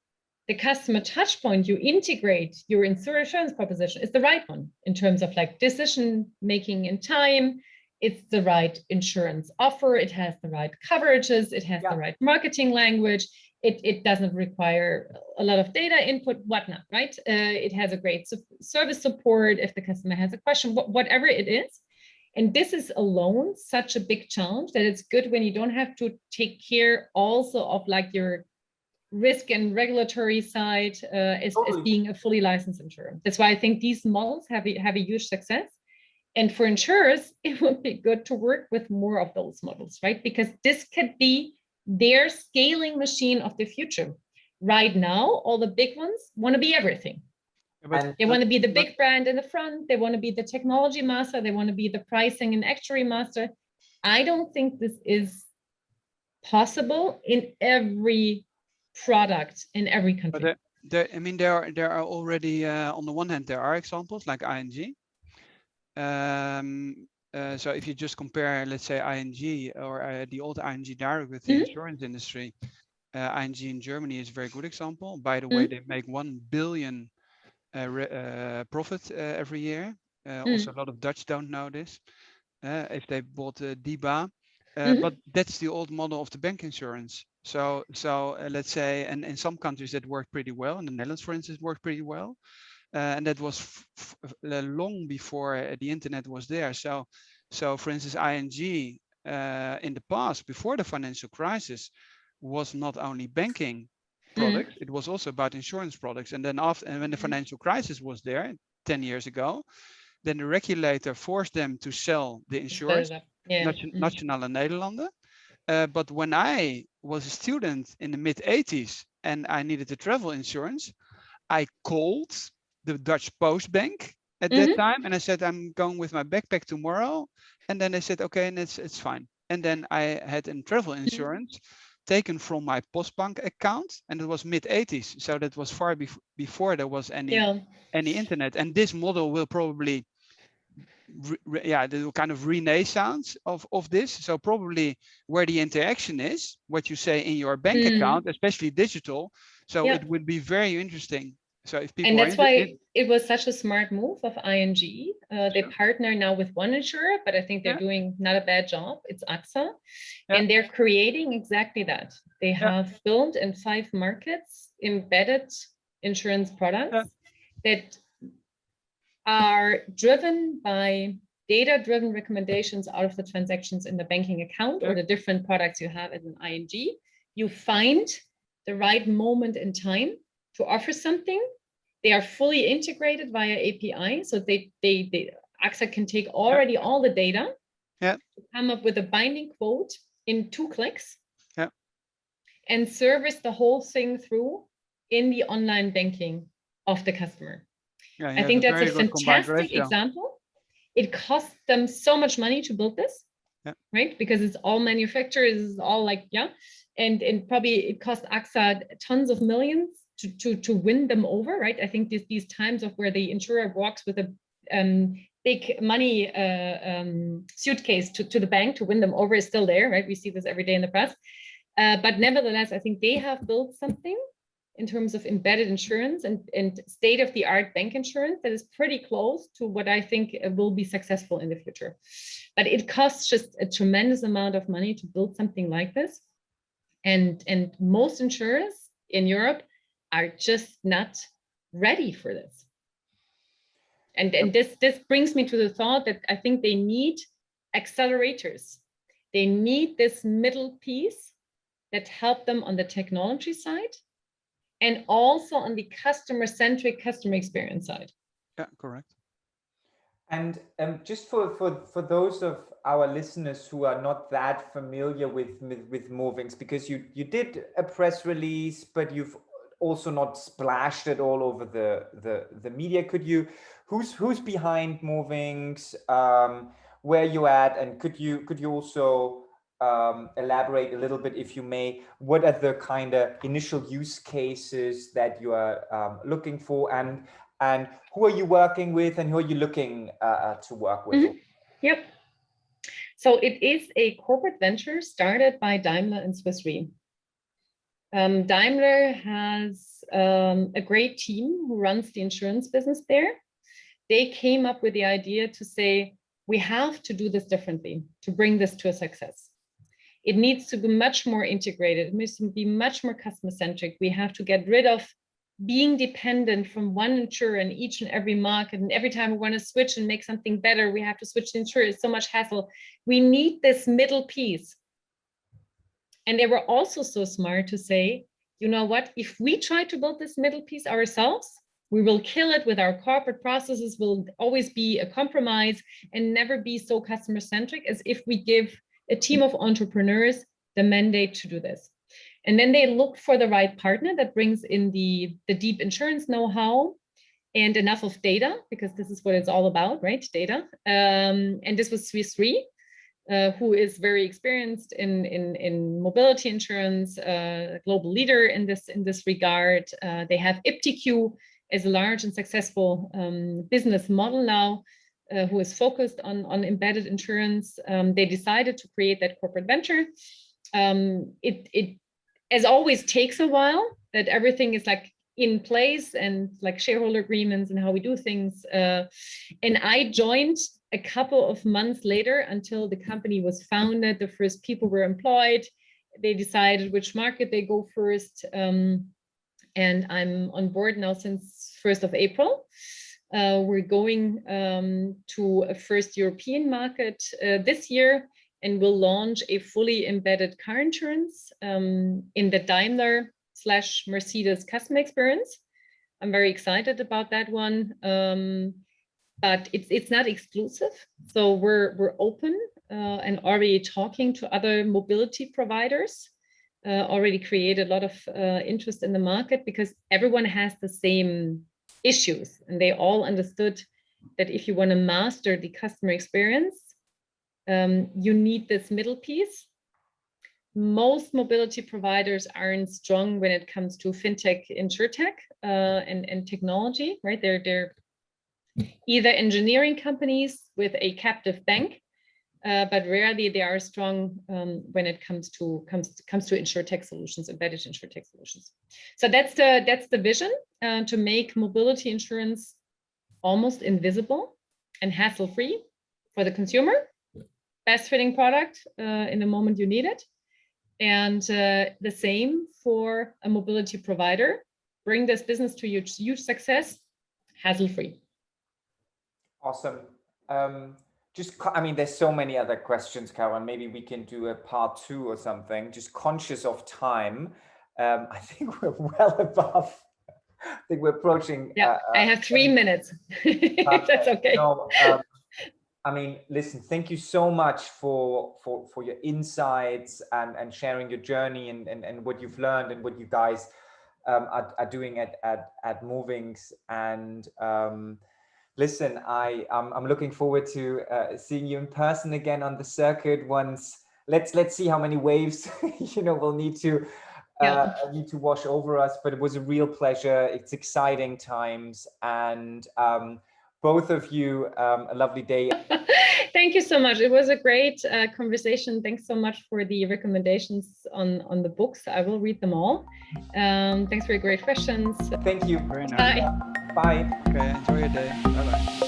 the customer touch point you integrate your insurance proposition is the right one in terms of like decision making in time. It's the right insurance offer. It has the right coverages. It has the right marketing language. It doesn't require a lot of data input, whatnot, right? It has a great service support if the customer has a question, whatever it is. And this is alone such a big challenge that it's good when you don't have to take care also of like your risk and regulatory side as being a fully licensed insurer. That's why I think these models have a huge success. And for insurers, it would be good to work with more of those models, right? Because this could be their scaling machine of the future. Right now, all the big ones want to be everything. They want to be the big brand in the front. They want to be the technology master. They want to be the pricing and actuary master. I don't think this is possible in every product in every country. But there are already on the one hand there are examples like ING. So if you just compare, let's say ING or the old ING Direct with the insurance industry, ING in Germany is a very good example. By the way, they make 1 billion profit every year. Also, a lot of Dutch don't know this. If they bought DIBA, but that's the old model of the bank insurance. So let's say, and in some countries that worked pretty well. In the Netherlands, for instance, worked pretty well. And that was long before the internet was there. So for instance, ING in the past, before the financial crisis, was not only banking products, it was also about insurance products. And then when the financial crisis was there 10 years ago, then the regulator forced them to sell the insurance, Nationale Nederlanden. But when I was a student in the mid-80s and I needed a travel insurance, I called the Dutch Post Bank at that time and I said, I'm going with my backpack tomorrow. And then they said, okay, and it's fine. And then I had a travel insurance taken from my Postbank account, and it was mid-80s. So that was far before there was any internet. And this model will probably the kind of renaissance of this. So probably where the interaction is, what you say in your bank account, especially digital. So it would be very interesting So if people and that's why it was such a smart move of ING. They partner now with one insurer, but I think they're doing not a bad job. It's AXA. And they're creating exactly that. They have built in 5 markets embedded insurance products that are driven by data-driven recommendations out of the transactions in the banking account or the different products you have as an ING. You find the right moment in time to offer something. They are fully integrated via API, so AXA can take already all the data, to come up with a binding quote in 2 clicks, and service the whole thing through in the online banking of the customer. I think that's a fantastic example. It costs them so much money to build this, right? Because it's all manufacturers, it's all like, and probably it cost AXA tons of millions to win them over, right? I think these times of where the insurer walks with a big money suitcase to the bank to win them over is still there, right? We see this every day in the press. But nevertheless, I think they have built something in terms of embedded insurance and state-of-the-art bank insurance that is pretty close to what I think will be successful in the future. But it costs just a tremendous amount of money to build something like this. And most insurers in Europe are just not ready for this. And this brings me to the thought that I think they need accelerators. They need this middle piece that help them on the technology side and also on the customer-centric customer experience side. Yeah, correct. And just for those of our listeners who are not that familiar with Movinx, because you did a press release, but you've also not splashed it all over the media. Could you, who's behind Movinx, where you at, and could you also elaborate a little bit, if you may, what are the kind of initial use cases that you are looking for, and who are you working with, and who are you looking to work with? Mm-hmm. Yep. So it is a corporate venture started by Daimler and SwissRe. Daimler has a great team who runs the insurance business there. They came up with the idea to say, we have to do this differently to bring this to a success. It needs to be much more integrated. It needs to be much more customer-centric. We have to get rid of being dependent from one insurer in each and every market. And every time we want to switch and make something better, we have to switch the insurer. It's so much hassle. We need this middle piece. And they were also so smart to say, you know what, if we try to build this middle piece ourselves, we will kill it with our corporate processes, will always be a compromise and never be so customer-centric as if we give a team of entrepreneurs the mandate to do this. And then they look for the right partner that brings in the deep insurance know-how and enough of data, because this is what it's all about, right? Data. And this was SwissRe, who is very experienced in mobility insurance, a global leader in this regard. They have iptiQ as a large and successful business model now, who is focused on embedded insurance. They decided to create that corporate venture. It as always takes a while that everything is like in place and like shareholder agreements and how we do things. And I joined a couple of months later until the company was founded. The first people were employed. They decided which market they go first. And I'm on board now since 1st of April. We're going to a first European market this year, and we'll launch a fully embedded car insurance in the Daimler/Mercedes customer experience. I'm very excited about that one, but it's not exclusive. So we're open and already talking to other mobility providers. Already created a lot of interest in the market because everyone has the same issues, and they all understood that if you want to master the customer experience, you need this middle piece. Most mobility providers aren't strong when it comes to fintech, insurtech, and technology, right? They're either engineering companies with a captive bank, but rarely they are strong when it comes to insurtech solutions, embedded insurtech solutions. So that's the vision, to make mobility insurance almost invisible and hassle-free for the consumer. Best fitting product in the moment you need it. And the same for a mobility provider. Bring this business to huge success, hassle-free. Awesome. I mean, there's so many other questions, Carolin. Maybe we can do a part 2 or something. Just conscious of time. I think we're well above. I think we're approaching. Yeah, I have 3 minutes. If that's okay. No, I mean, listen, thank you so much for your insights and sharing your journey and what you've learned and what you guys are doing at Movinx. And listen, I'm looking forward to seeing you in person again on the circuit once. Let's see how many waves we'll need to wash over us. But it was a real pleasure. It's exciting times, and both of you, a lovely day. Thank you so much. It was a great conversation. Thanks so much for the recommendations on the books. I will read them all. Thanks for your great questions. Thank you. Very nice. Bye. Bye. Okay, enjoy your day. Bye-bye.